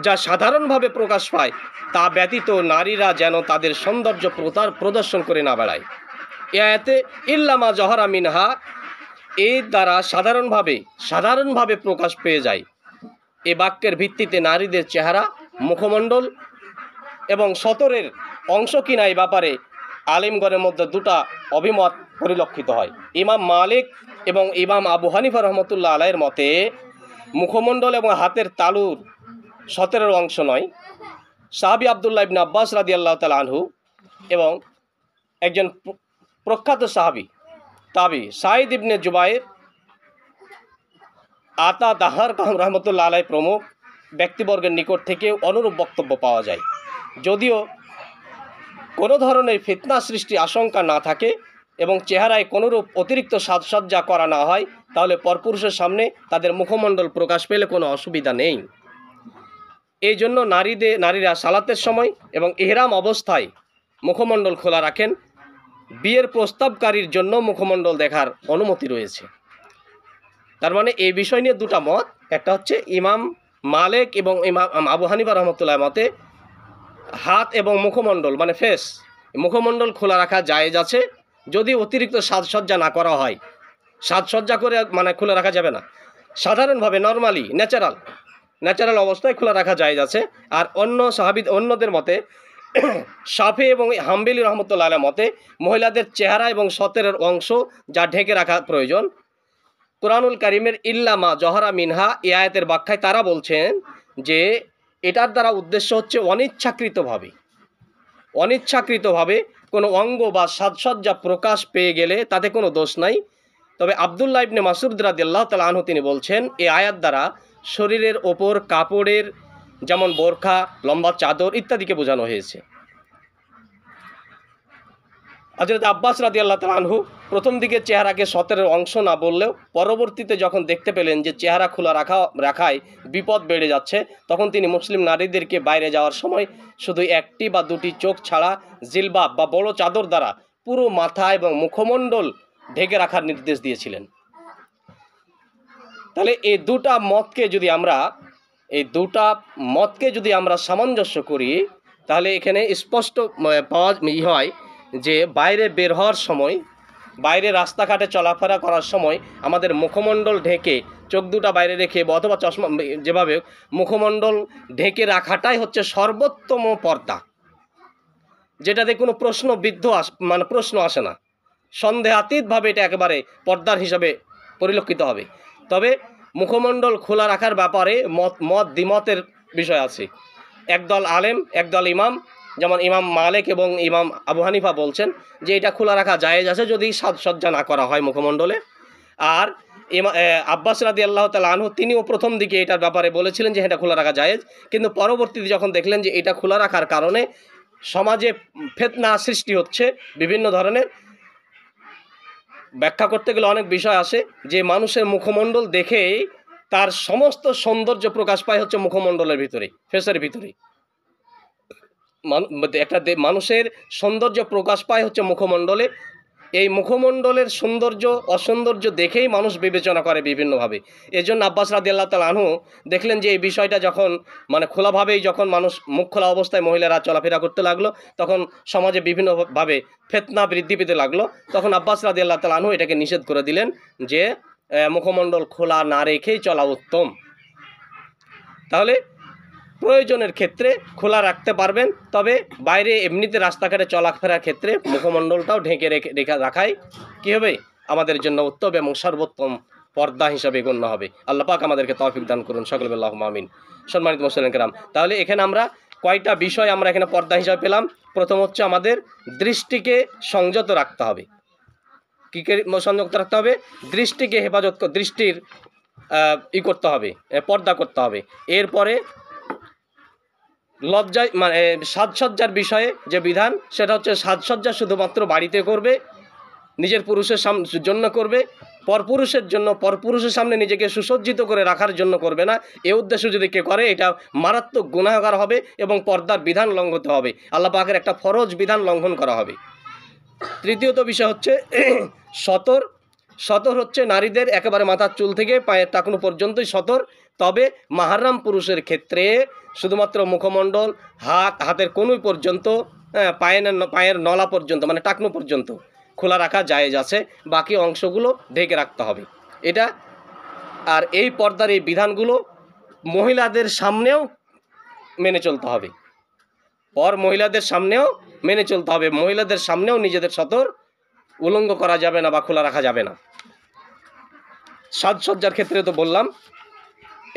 যা সাধারণভাবে প্রকাশ পায় তা ব্যতীত নারীরা যেন তাদের সৌন্দর্য প্রদর্শন করে না বেড়ায়। এ আয়াতে ইল্লা মা যাহারা মিনহা, এর দ্বারা সাধারণভাবে প্রকাশ পেয়ে যায়। এ বাক্যের ভিত্তিতে নারীদের চেহারা, মুখমণ্ডল এবং সতরের অংশ কিনা এই ব্যাপারে আলিমগণের মধ্যে দুটা অভিমত পরিলক্ষিত হয়। ইমাম মালিক এবং ইমাম আবু হানিফা রহমতুল্লাহ আলাইয়ের মতে মুখমণ্ডল এবং হাতের তালুর সতরের অংশ নয়। সাহাবী আব্দুল্লাহ ইবনে আব্বাস রাদিয়াল্লাহু তাআলা আনহু এবং একজন প্রখ্যাত সাহাবী তাবি সাঈদ ইবনে জুবাইর, আতা দাহার রহমতুল্লাহ আলাই প্রমুখ ব্যক্তিবর্গের নিকট থেকে অনুরূপ বক্তব্য পাওয়া যায়। যদিও কোনো ধরনের ফিতনা সৃষ্টি আশঙ্কা না থাকে এবং চেহারায় কোনোরূপ অতিরিক্ত সাজসজ্জা করা না হয়, তাহলে পরপুরুষের সামনে তাদের মুখমণ্ডল প্রকাশ পেলে কোনো অসুবিধা নেই। এই জন্য নারীরা সালাতের সময় এবং ইহরাম অবস্থায় মুখমণ্ডল খোলা রাখেন। বিয়ের প্রস্তাবকারীর জন্য মুখমণ্ডল দেখার অনুমতি রয়েছে। তার মানে এই বিষয় নিয়ে দুটা মত। একটা হচ্ছে ইমাম মালিক এবং ইমাম আবু হানিফা রহমতুল্লাহ মতে হাত এবং মুখমণ্ডল মানে ফেস, মুখমণ্ডল খোলা রাখা জায়েজ আছে, যদি অতিরিক্ত সাজসজ্জা না করা হয়। সাজসজ্জা করে মানে খোলা রাখা যাবে না, সাধারণভাবে নর্মালি ন্যাচারাল অবস্থায় খোলা রাখা জায়েজ আছে। আর অন্যদের মতে শাফি এবং হাম্বলি রহমতুল্লাহ আলাইহির মতে মহিলাদের চেহারা এবং সতরের অংশ যা ঢেকে রাখা প্রয়োজন। কুরআনুল কারীমের ইল্লা মা যাহারা মিনহা এই আয়াতের ব্যাখ্যায় তারা বলছেন যে এটার দ্বারা উদ্দেশ্য হচ্ছে অনিচ্ছাকৃতভাবে কোনো অঙ্গ বা সাজসজ্জা প্রকাশ পেয়ে গেলে তাতে কোনো দোষ নাই। তবে আব্দুল্লাহ ইবনে মাসউদ রাদিয়াল্লাহু তাআলা আনহু তিনি বলছেন এই আয়াত দ্বারা শরীরের ওপর কাপড়ের যেমন বোরখা, লম্বা চাদর ইত্যাদিকে বোঝানো হয়েছে। হযরত আব্বাস রাদিয়াল্লাহু তাআলা আনহু প্রথম দিকে চেহারাকে সতরের অংশ না বললেও পরবর্তীতে যখন দেখতে পেলেন যে চেহারা খোলা রাখায় বিপদ বেড়ে যাচ্ছে, তখন তিনি মুসলিম নারীদেরকে বাইরে যাওয়ার সময় শুধু একটি বা দুটি চোখ ছাড়া জিলবাব বা বড় চাদর দ্বারা পুরো মাথা এবং মুখমণ্ডল ঢেকে রাখার নির্দেশ দিয়েছিলেন। তাহলে এই দুটা মতকে যদি আমরা সামঞ্জস্য করি, তাহলে এখানে স্পষ্ট পাওয়া হয় যে বাইরে বের হওয়ার সময়, বাইরে রাস্তাঘাটে চলাফেরা করার সময় আমাদের মুখমণ্ডল ঢেকে চোখ দুটা বাইরে রেখে অথবা চশমা, যেভাবে মুখমণ্ডল ঢেকে রাখাটাই হচ্ছে সর্বোত্তম পর্দা, যেটাতে কোনো প্রশ্ন আসে না। সন্দেহাতীতভাবে এটা একেবারে পর্দার হিসাবে পরিলক্ষিত হবে। তবে মুখমণ্ডল খোলা রাখার ব্যাপারে দ্বিমতের বিষয় আছে। একদল আলেম, একদল ইমাম, যেমন ইমাম মালিক এবং ইমাম আবু হানিফা বলছেন যে এটা খোলা রাখা জায়েজ আছে যদি সাজসজ্জা না করা হয় মুখমণ্ডলে। আর আব্বাস রাদিয়াল্লাহু তাআলা আনহু তিনিও প্রথম দিকে এটার ব্যাপারে বলেছিলেন যে এটা খোলা রাখা জায়েজ, কিন্তু পরবর্তীতে যখন দেখলেন যে এটা খোলা রাখার কারণে সমাজে ফিতনা সৃষ্টি হচ্ছে বিভিন্ন ধরনের। ব্যাখ্যা করতে গেলে অনেক বিষয় আসে, যে মানুষের মুখমণ্ডল দেখেই তার সমস্ত সৌন্দর্য প্রকাশ পায় হচ্ছে মুখমণ্ডলের ভিতরে, ফেসের ভিতরে। একটা মানুষের সৌন্দর্য প্রকাশ পায় হচ্ছে মুখমণ্ডলে। এই মুখমণ্ডলের সৌন্দর্য অসৌন্দর্য দেখেই মানুষ বিবেচনা করে বিভিন্নভাবে। এজন্য আব্বাস রাদিয়াল্লাহু তাআলা আনহু দেখলেন যে এই বিষয়টা যখন খোলাভাবেই যখন মানুষ মুখ খোলা অবস্থায় মহিলারা চলাফেরা করতে লাগলো, তখন সমাজে বিভিন্নভাবে ফিতনা বৃদ্ধি পেতে লাগলো। তখন আব্বাস রাদিয়াল্লাহু তাআলা আনহু এটাকে নিষেধ করে দিলেন যে মুখমণ্ডল খোলা না রেখেই চলা উত্তম। তাহলে প্রয়োজনের ক্ষেত্রে খোলা রাখতে পারবেন, তবে বাইরে এমনিতে রাস্তাঘাটে চলাফেরার ক্ষেত্রে মুখমণ্ডলটাও ঢেকে রাখাই কী হবে আমাদের জন্য উত্তম এবং সর্বোত্তম পর্দা হিসাবে গণ্য হবে। আল্লাহ পাক আমাদেরকে তৌফিক দান করুন, সকলে আল্লাহুম্মা আমিন। সম্মানিত মুসলিম কিরাম, তাহলে এখানে আমরা কয়টা বিষয় আমরা এখানে পর্দা হিসাবে পেলাম। প্রথম হচ্ছে আমাদের দৃষ্টিকে সংযত রাখতে হবে। কী সংযত রাখতে হবে? দৃষ্টিকে হেফাজত, দৃষ্টির করতে হবে, পর্দা করতে হবে। এরপরে লজ্জায় সাজসজ্জার বিষয়ে যে বিধান, সেটা হচ্ছে সাজসজ্জা শুধুমাত্র বাড়িতে করবে, নিজের পুরুষের জন্য করবে, পরপুরুষের সামনে নিজেকে সুসজ্জিত করে রাখার জন্য করবে না। এ উদ্দেশ্য যদি কেউ করে, এটা মারাত্মক গুনাহগার হবে এবং পর্দার বিধান লঙ্ঘিত হবে, আল্লাহ পাকের একটা ফরজ বিধান লঙ্ঘন করা হবে। তৃতীয়ত বিষয় হচ্ছে সতর হচ্ছে নারীদের একেবারে মাথার চুল থেকে পায়ের টাকনু পর্যন্তই সতর। তবে মাহরাম পুরুষের ক্ষেত্রে শুধুমাত্র মুখমণ্ডল, হাতের কনুই পর্যন্ত, পায়ের নলা পর্যন্ত মানে টাকনু পর্যন্ত খোলা রাখা জায়েজ আছে, বাকি অংশগুলো ঢেকে রাখতে হবে এটা। আর এই পর্দার এই বিধানগুলো মহিলাদের সামনেও মেনে চলতে হবে, মহিলাদের সামনেও মেনে চলতে হবে। মহিলাদের সামনেও নিজেদের সতর উলঙ্গ করা যাবে না বা খোলা রাখা যাবে না। সাজসজ্জার ক্ষেত্রে তো বললাম।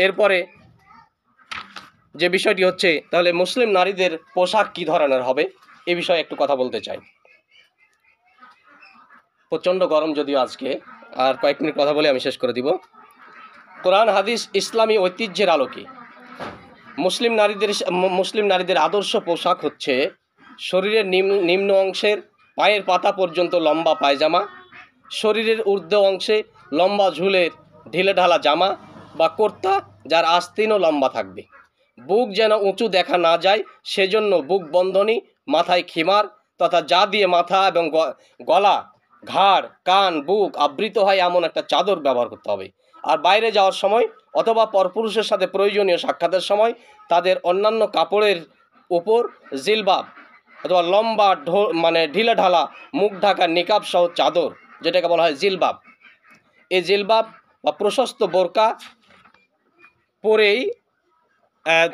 এরপরে যে বিষয়টি হচ্ছে, তাহলে মুসলিম নারীদের পোশাক কী ধরনের হবে এ বিষয়ে একটু কথা বলতে চাই। প্রচণ্ড গরম যদিও আজকে, আর কয়েক মিনিট কথা বলে আমি শেষ করে দিব। কোরআন হাদিস ইসলামী ঐতিহ্যের আলোকে মুসলিম নারীদের আদর্শ পোশাক হচ্ছে শরীরের নিম্ন অংশের পায়ের পাতা পর্যন্ত লম্বা পায়জামা, শরীরের ঊর্ধ্ব অংশে লম্বা ঝুলের ঢিলেঢালা জামা বা কুর্তা, যার আস্তিনও লম্বা থাকবে। বুক যেন উঁচু দেখা না যায় সেজন্য বুক বন্ধনী, মাথায় খিমার তথা যা দিয়ে মাথা এবং গলা, ঘাড়, কান, বুক আবৃত হয় এমন একটা চাদর ব্যবহার করতে হবে। আর বাইরে যাওয়ার সময় অথবা পরপুরুষের সাথে প্রয়োজনীয় সাক্ষাতের সময় তাদের অন্যান্য কাপড়ের উপর জিলবাব অথবা লম্বা ঢিলে ঢালা মুখ ঢাকা নিকাব সহ চাদর, যেটাকে বলা হয় জিলবাব, এই জিলবাব বা প্রশস্ত বোরকা পরেই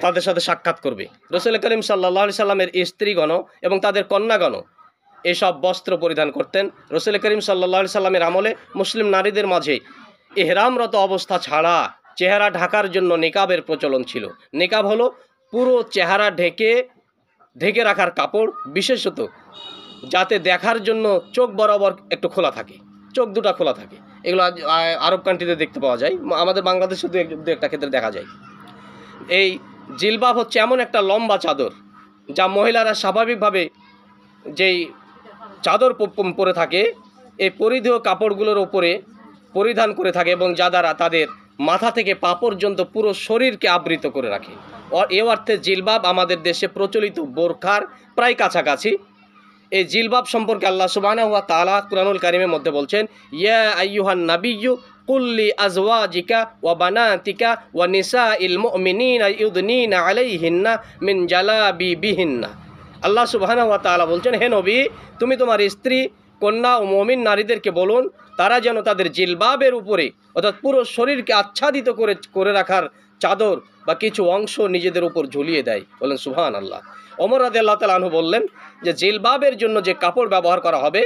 তাদের সাথে সাক্ষাৎ করবে। রাসূল করিম সাল্লাল্লাহু আলাইহি সাল্লামের স্ত্রীগণ এবং তাদের কন্যাগণ এসব বস্ত্র পরিধান করতেন। রাসূল করিম সাল্লাল্লাহু আলাইহি সাল্লামের আমলে মুসলিম নারীদের মাঝে ইহরামরত অবস্থা ছাড়া চেহারা ঢাকার জন্য নিকাবের প্রচলন ছিল। নিকাব হলো পুরো চেহারা ঢেকে রাখার কাপড়, বিশেষত যাতে দেখার জন্য চোখ বরাবর একটু খোলা থাকে, চোখ দুটা খোলা থাকে। এগুলো আরব কান্ট্রিতে দেখতে পাওয়া যায়, আমাদের বাংলাদেশে দু একটা ক্ষেত্রে দেখা যায়। এই জিলবাব হচ্ছে এমন একটা লম্বা চাদর যা মহিলারা স্বাভাবিকভাবে যেই চাদর পরে থাকে, এই পরিধেয় কাপড়গুলোর ওপরে পরিধান করে থাকে এবং যা দ্বারা তাদের মাথা থেকে পা পর্যন্ত পুরো শরীরকে আবৃত করে রাখে। এ অর্থে জিলবাব আমাদের দেশে প্রচলিত বোরখার প্রায় কাছাকাছি। এই জিলবাব সম্পর্কে আল্লাহ সুবহানাহু ওয়া তাআলা কুরআনুল কারীমের মধ্যে বলছেন, ইয়া আইয়ুহান নাবিয়্যু কুল্লি আজওয়াজিকা ওয়া বানাতিকা ওয়া নিসাইল মুমিনিনা ইউদনিনা আলাইহিন্না মিন জালাবিবিহিন্না। আল্লাহ সুবহানাহু ওয়া তাআলা বলছেন, হে নবী, তুমি তোমার স্ত্রী, কন্যা ও মুমিন নারীদেরকে বলুন তারা যেন তাদের জিলবাবের উপরে অর্থাৎ পুরো শরীরকে আচ্ছাদিত করে রাখার চাদর বা কিছু অংশ নিজেদের উপর ঝুলিয়ে দেয়। বলেন সুবহানাল্লাহ। ওমর রাদিয়াল্লাহু তাআলা আনহু বললেন যে জিলবাবের জন্য যে কাপড় ব্যবহার করা হবে,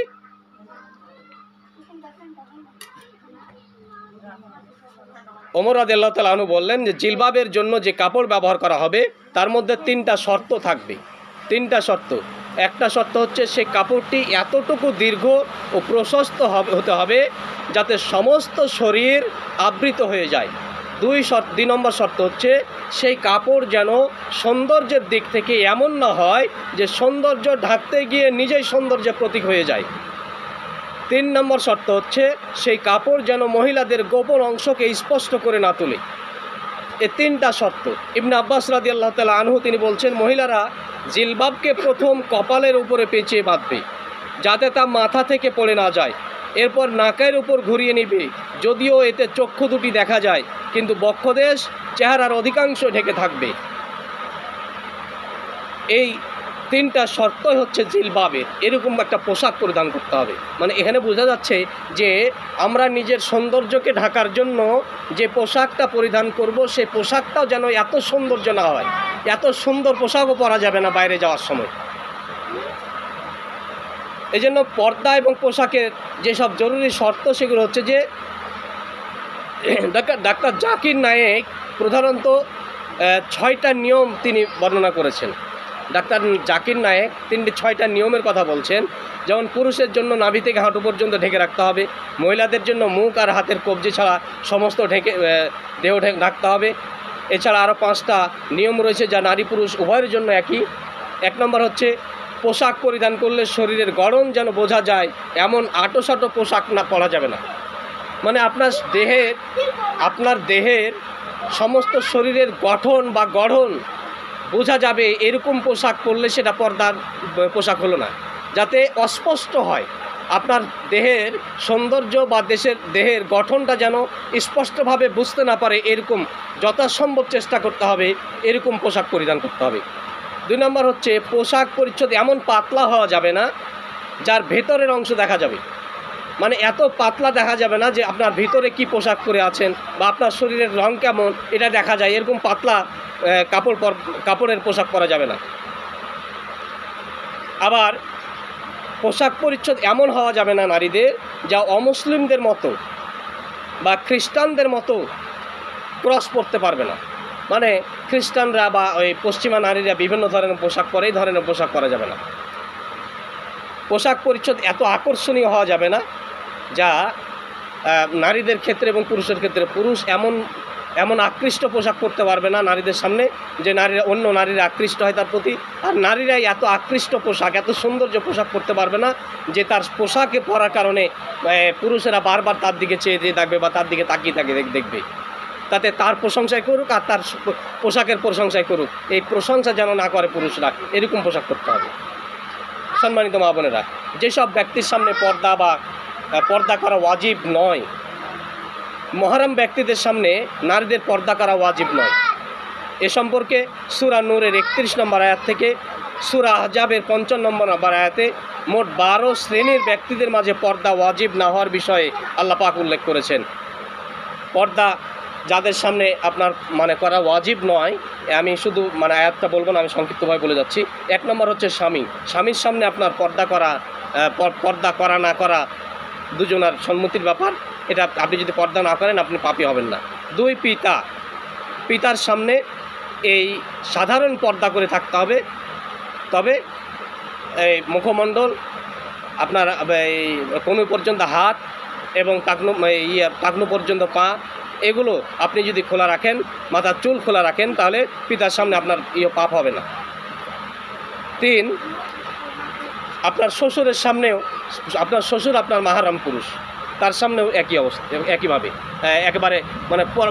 ওমর রাদিয়াল্লাহু তাআলা আনহু বললেন যে জিলবাবের জন্য যে কাপড় ব্যবহার করা হবে তার মধ্যে তিনটা শর্ত থাকবে। তিনটা শর্ত। একটা শর্ত হচ্ছে সে কাপড়টি এতটুকু দীর্ঘ ও প্রশস্ত হতে হবে যাতে সমস্ত শরীর আবৃত হয়ে যায়। দুই নম্বর শর্ত হচ্ছে সেই কাপড় যেন সৌন্দর্যের দিক থেকে এমন না হয় যে সৌন্দর্য ঢাকতে গিয়ে নিজেই সৌন্দর্যের প্রতীক হয়ে যায়। 3 নম্বর শর্ত হচ্ছে সেই কাপড় যেন মহিলাদের গোপন অংশকে স্পষ্ট করে না তোলে। এই 3টা শর্ত। ইবনে আব্বাস রাদিয়াল্লাহু তাআলা আনহু তিনি বলছেন, মহিলারা জিলবাবকে প্রথম কপালের উপরে পেঁচিয়ে বাঁধবে যাতে তা মাথা থেকে পড়ে না যায়, এরপর নাকের উপর ঘুরিয়ে নিবে, যদিও এতে চক্ষু দুটি দেখা যায় কিন্তু বক্ষদেশ চেহারার অধিকাংশ ঢেকে থাকবে। এই 3টা শর্ত হচ্ছে জিলবাবের। এরকম একটা পোশাক পরিধান করতে হবে। মানে এখানে বোঝা যাচ্ছে যে আমরা নিজের সৌন্দর্যকে ঢাকার জন্য যে পোশাকটা পরিধান করব সেই পোশাকটাও যেন এত সৌন্দর্য না হয়। এত সুন্দর পোশাকও পরা যাবে না বাইরে যাওয়ার সময়। এই জন্য পর্দা এবং পোশাকের যেসব জরুরি শর্ত সেগুলো হচ্ছে যে ডাক্তার জাকির নায়েক প্রধানত 6টা নিয়ম তিনি বর্ণনা করেছেন। ডাক্তার জাকির নায়েক তিনি 6টা নিয়মের কথা বলছেন। যেমন পুরুষের জন্য নাভি থেকে হাঁটু পর্যন্ত ঢেকে রাখতে হবে, মহিলাদের জন্য মুখ আর হাতের কবজি ছাড়া সমস্ত দেহ ঢাকতে হবে। এছাড়া আরও 5টা নিয়ম রয়েছে যা নারী পুরুষ উভয়ের জন্য একই। 1 নম্বর হচ্ছে পোশাক পরিধান করলে শরীরের গড়ন যেন বোঝা যায় এমন আঁটোসাঁটো পোশাক না পরা যাবে না। মানে আপনার দেহের সমস্ত শরীরের গঠন বা গড়ন বোঝা যাবে এরকম পোশাক পরলে সেটা পর্দার পোশাক হলো না। যাতে অস্পষ্ট হয়, আপনার দেহের সৌন্দর্য বা দেহের গঠনটা যেন স্পষ্টভাবে বুঝতে না পারে এরকম যথাসম্ভব চেষ্টা করতে হবে, এরকম পোশাক পরিধান করতে হবে। 2 নম্বর হচ্ছে পোশাক পরিচ্ছদ এমন পাতলা হওয়া যাবে না যার ভেতরের অংশ দেখা যাবে। মানে এত পাতলা দেখা যাবে না যে আপনার ভিতরে কি পোশাক পরে আছেন বা আপনার শরীরের রং কেমন এটা দেখা যায়, এরকম পাতলা কাপড়ের পোশাক পরা যাবে না। আবার পোশাক পরিচ্ছদ এমন হওয়া যাবে না নারীদের যা অমুসলিমদের মতো বা খ্রিস্টানদের মতো ক্রস পরতে পারবে না। মানে খ্রিস্টানরা বা ওই পশ্চিমা নারীরা বিভিন্ন ধরনের পোশাক পরে, এই ধরনের পোশাক পরা যাবে না। পোশাক পরিচ্ছদ এত আকর্ষণীয় হওয়া যাবে না যা নারীদের ক্ষেত্রে এবং পুরুষের ক্ষেত্রে পুরুষ এমন আকৃষ্ট পোশাক পরতে পারবে না নারীদের সামনে যে অন্য নারীরা আকৃষ্ট হয় তার প্রতি। আর নারীরাই এত আকৃষ্ট পোশাক, এত সৌন্দর্য পোশাক পরতে পারবে না যে তার পোশাকে পরার কারণে পুরুষেরা বারবার তার দিকে চেয়ে থাকবে বা তার দিকে তাকিয়ে দেখবে, তাতে তার প্রশংসাই করুক আর তার পোশাকের প্রশংসাই করুক, এই প্রশংসা যেন না করে পুরুষরা, এরকম পোশাক করতে হবে। সম্মানিত মা বোনেরা, যেসব ব্যক্তির সামনে পর্দা করা ওয়াজিব নয়, মহরম ব্যক্তিদের সামনে নারীদের পর্দা করা ওয়াজিব নয়। এ সম্পর্কে সূরা নূরের 31 নম্বর আয়াত থেকে সূরা আহজাবের 55 নম্বর আয়াতে মোট 12 শ্রেণীর ব্যক্তিদের মাঝে পর্দা ওয়াজিব না হওয়ার বিষয়ে আল্লাহ পাক উল্লেখ করেছেন। পর্দা যাদের সামনে আপনার করা ওয়াজিব নয়, আমি শুধু আয়াতটা বলবো না, আমি সংক্ষিপ্তভাবে বলে যাচ্ছি। 1 নম্বর হচ্ছে স্বামীর সামনে আপনার পর্দা করা না করা দুজনার সম্মতির ব্যাপার। এটা আপনি যদি পর্দা না করেন আপনি পাপী হবেন না। 2 পিতার সামনে এই সাধারণ পর্দা করে থাকতে হবে, তবে এই মুখমণ্ডল আপনার এই কনুই পর্যন্ত হাত এবং টাকনু পর্যন্ত পা এগুলো আপনি যদি খোলা রাখেন, মাথার চুল খোলা রাখেন, তাহলে পিতার সামনে আপনার পাপ হবে না। 3 আপনার শ্বশুরের সামনেও, আপনার শ্বশুর আপনার মাহরাম পুরুষ, তার সামনেও একই অবস্থা, একইভাবে একেবারে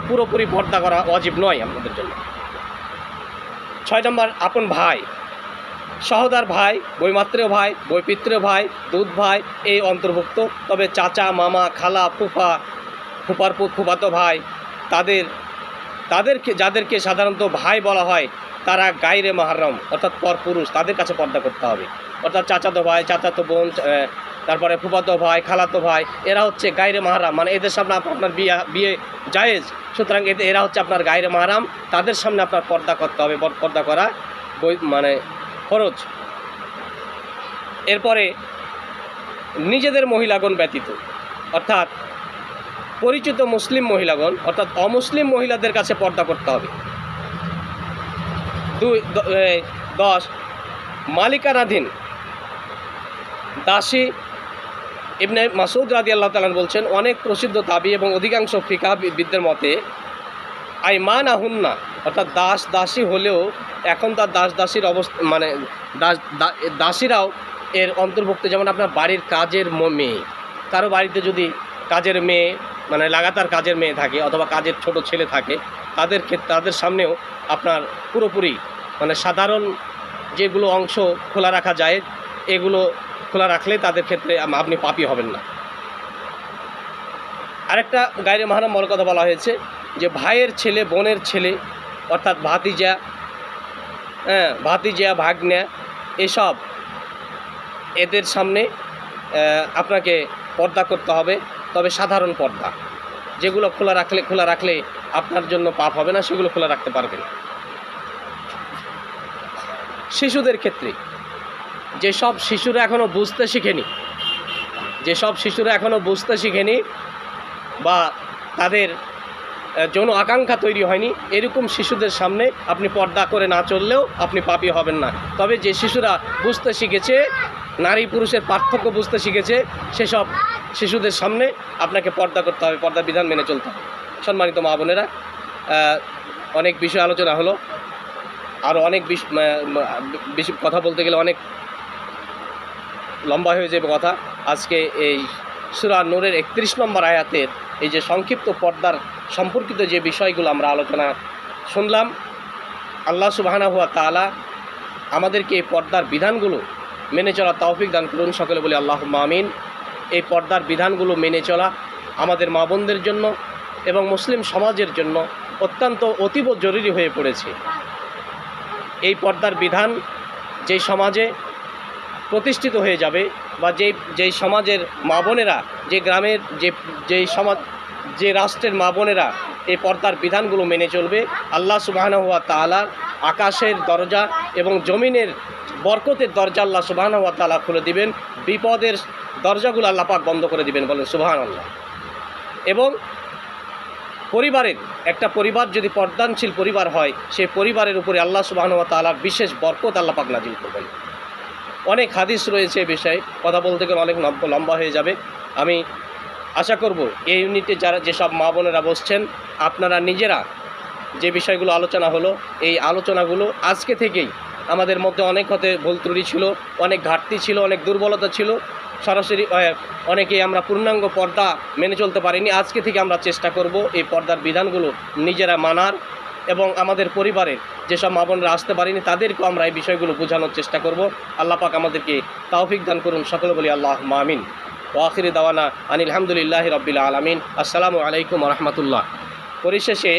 পুরোপুরি পর্দা করা ওয়াজিব নয় আপনাদের জন্য। 6 নম্বর আপন ভাই, সহোদর ভাই, বৈমাত্রেয় ভাই, বৈপিত্রেয় ভাই, দুধ ভাই এই অন্তর্ভুক্ত। তবে চাচা, মামা, খালা, ফুফার ফুফাতো ভাই যাদেরকে সাধারণত ভাই বলা হয় তারা গায়রে মাহরম অর্থাৎ পরপুরুষ, তাদের কাছে পর্দা করতে হবে। অর্থাৎ চাচাতো ভাই, চাচাতো বোন, তারপরে ফুফাতো ভাই, খালাতো ভাই, এরা হচ্ছে গায়রে মাহরাম, এদের সামনে আপনার বিয়ে জায়েজ, সুতরাং এরা হচ্ছে আপনার গায়রে মাহরাম, তাদের সামনে আপনার পর্দা করতে হবে, পর্দা করা ফরজ। এরপরে নিজেদের মহিলাগণ ব্যতীত অর্থাৎ পরিচিত মুসলিম মহিলাগণ অর্থাৎ অমুসলিম মহিলাদের কাছে পর্দা করতে হবে। 10 মালিকানাধীন দাসী। ইবনে মাসউদ রাদিয়াল্লাহু তাআলা বলছেন, অনেক প্রসিদ্ধ তাবি এবং অধিকাংশ ফিকাহবিদদের মতে আইমানাহুন্না অর্থাৎ দাস দাসী হলেও এখন তার দাস দাসীর অবস্থা মানে দাসীরাও এর অন্তর্ভুক্ত। যেমন আপনার বাড়ির কাজের মেয়ে, কারো বাড়িতে যদি কাজের মেয়ে মানে লাগাতার কাজের মেয়ে থাকে অথবা কাজের ছোট ছেলে থাকে, তাদের সামনেও আপনার পুরোপুরি মানে সাধারণ যেগুলো অংশ খোলা রাখা যায় এগুলো খোলা রাখলে তাদের ক্ষেত্রে আপনি পাপী হবেন না। আরেকটা গায়রে মাহরাম বলার কথা বলা হয়েছে যে ভাইয়ের ছেলে, বোনের ছেলে অর্থাৎ ভাতিজা, ভাতিজা, ভাগ্না, এসব এদের সামনে আপনাকে পর্দা করতে হবে, তবে সাধারণ পর্দা। যেগুলো খোলা রাখলে আপনার জন্য পাপ হবে না, সেগুলো খোলা রাখতে পারবেন। শিশুদের ক্ষেত্রে যেসব শিশুরা এখনও বুঝতে শিখেনি বা তাদের যৌন আকাঙ্ক্ষা তৈরি হয়নি, এরকম শিশুদের সামনে আপনি পর্দা করে না চললেও আপনি পাপী হবেন না। তবে যে শিশুরা বুঝতে শিখেছে, নারী পুরুষের পার্থক্য বুঝতে শিখেছে, সেসব শিশুদের সামনে আপনাকে পর্দা করতে হবে, পর্দার বিধান মেনে চলতে হবে। সম্মানিত মা বোনেরা, অনেক বিষয় আলোচনা হলো, আরও অনেক বেশি কথা বলতে গেলে অনেক লম্বা হয়ে যাবে কথা। আজকে এই সূরা নূরের 31 নম্বর আয়াতের এই যে সংক্ষিপ্ত পর্দার সম্পর্কিত যে বিষয়গুলো আমরা আলোচনা শুনলাম, আল্লাহ সুবহানাহু ওয়া তাআলা আমাদেরকে এই পর্দার বিধানগুলো মেনে চলা তৌফিক দান করুন। সকলে বলি আল্লাহুম্মা আমিন। এই পর্দার বিধানগুলো মেনে চলা আমাদের মা বোনদের জন্য এবং মুসলিম সমাজের জন্য অত্যন্ত অতীব জরুরি হয়ে পড়েছে। এই পর্দার বিধান যেই সমাজে প্রতিষ্ঠিত হয়ে যাবে বা যেই সমাজের মা বোনেরা, যে গ্রামের যেই সমাজ, যে রাষ্ট্রের মা বোনেরা এই পর্দার বিধানগুলো মেনে চলবে, আল্লাহ সুবহানাহু ওয়া তাআলার আকাশের দরজা এবং জমিনের বরকতের দরজা আল্লাহ সুবহানাহু ওয়া তাআলা খুলে দিবেন, বিপদের দরজাগুলো আল্লাহ পাক বন্ধ করে দিবেন, বলেন সুবহানাল্লাহ। এবং পরিবারের একটা পরিবার যদি পর্দানশীল পরিবার হয়, সেই পরিবারের উপরে আল্লাহ সুবহানাহু ওয়া তাআলার বিশেষ বরকত আল্লাহ পাক নাজিল করবেন। অনেক হাদিস রয়েছে এ বিষয়ে, কথা বলতে গেলে অনেক লম্বা হয়ে যাবে। আমি আশা করব এই ইউনিটে যেসব মা বোনেরা বসছেন, আপনারা নিজেরা যে বিষয়গুলো আলোচনা হলো, এই আলোচনাগুলো আজকে থেকেই আমাদের মধ্যে অনেক হতে ভুল ত্রুটি ছিল, অনেক ঘাটতি ছিল, অনেক দুর্বলতা ছিল, সরাসরি অনেকেই আমরা পূর্ণাঙ্গ পর্দা মেনে চলতে পারিনি। আজকে থেকে আমরা চেষ্টা করব এই পর্দার বিধানগুলো নিজেরা মানার এবং আমাদের পরিবারে যেসব মা বোনরা আসতে পারেনি তাদেরকেও আমরা এই বিষয়গুলো বোঝানোর চেষ্টা করব। আল্লাহ পাক আমাদেরকে তৌফিক দান করুন। সকলে বলি আল্লাহুম্মা আমিন। ওয়া আখিরু দাওয়ানা আনিল হামদুলিল্লাহি রাব্বিল আলামিন। আসসালামু আলাইকুম ওয়া রাহমাতুল্লাহ। পরিশেষে